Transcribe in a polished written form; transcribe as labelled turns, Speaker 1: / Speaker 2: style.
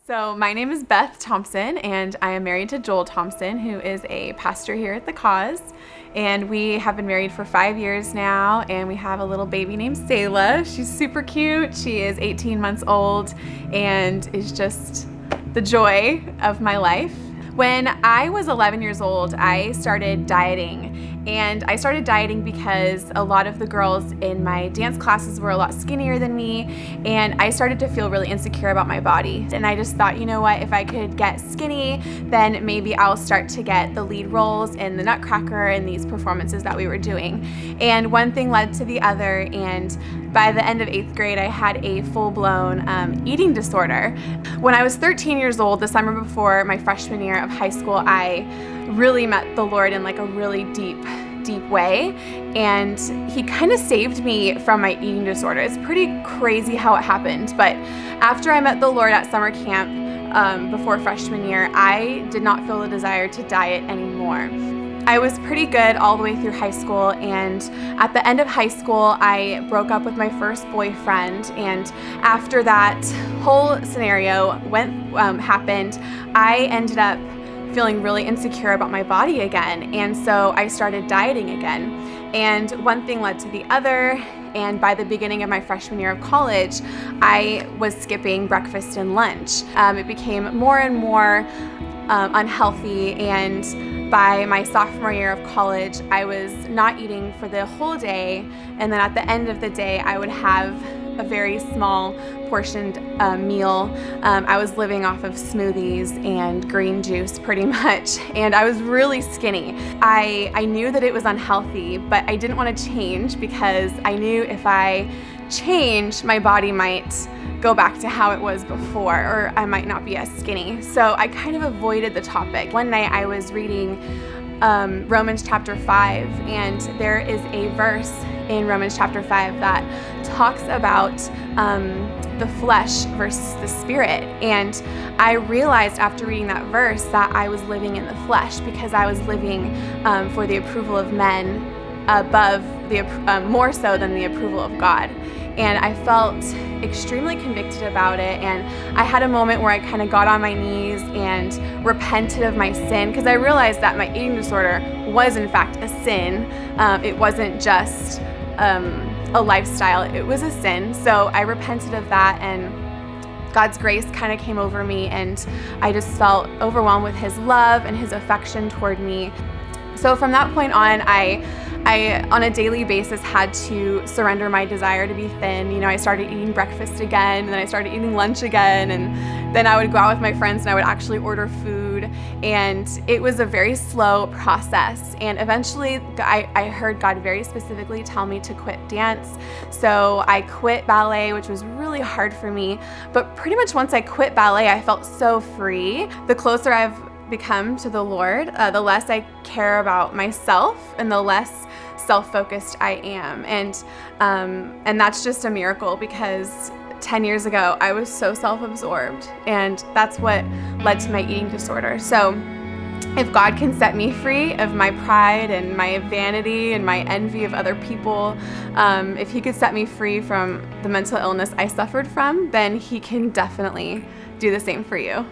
Speaker 1: So my name is Beth Thompson, and I am married to Joel Thompson, who is a pastor here at the Cause. And we have been married for 5 years now, and we have a little baby named Selah. She's super cute. She is 18 months old and is just the joy of my life. When I was 11 years old, I started dieting. And I started dieting because a lot of the girls in my dance classes were a lot skinnier than me, and I started to feel really insecure about my body. And I just thought, you know what, if I could get skinny, then maybe I'll start to get the lead roles in the Nutcracker and these performances that we were doing. And one thing led to the other, and by the end of 8th grade, I had a full-blown eating disorder. When I was 13 years old, the summer before my freshman year of high school, I really met the Lord in like a really deep way, and he kind of saved me from my eating disorder. It's pretty crazy how it happened, but after I met the Lord at summer camp before freshman year, I did not feel the desire to diet anymore. I was pretty good all the way through high school, and at the end of high school, I broke up with my first boyfriend, and after that whole scenario happened, I ended up feeling really insecure about my body again, and so I started dieting again. And one thing led to the other, and by the beginning of my freshman year of college, I was skipping breakfast and lunch. It became more and more unhealthy, and by my sophomore year of college, I was not eating for the whole day, and then at the end of the day, I would have a very small portioned meal. I was living off of smoothies and green juice pretty much, and I was really skinny. I knew that it was unhealthy, but I didn't want to change because I knew if I changed, my body might go back to how it was before, or I might not be as skinny. So I kind of avoided the topic. One night I was reading Romans chapter 5, and there is a verse in Romans chapter 5 that talks about the flesh versus the spirit. And I realized after reading that verse that I was living in the flesh because I was living for the approval of men above more so than the approval of God. And I felt extremely convicted about it, and I had a moment where I kind of got on my knees and repented of my sin, because I realized that my eating disorder was in fact a sin. It wasn't just a lifestyle, it was a sin. So I repented of that, and God's grace kind of came over me, and I just felt overwhelmed with his love and his affection toward me. So from that point on, I on a daily basis had to surrender my desire to be thin. You know, I started eating breakfast again, and then I started eating lunch again, and then I would go out with my friends and I would actually order food, and it was a very slow process. And eventually I heard God very specifically tell me to quit dance. So I quit ballet, which was really hard for me, but pretty much once I quit ballet, I felt so free. The closer I've become to the Lord, the less I care about myself and the less self-focused I am. And that's just a miracle, because 10 years ago, I was so self-absorbed, and that's what led to my eating disorder. So if God can set me free of my pride and my vanity and my envy of other people, if he could set me free from the mental illness I suffered from, then he can definitely do the same for you.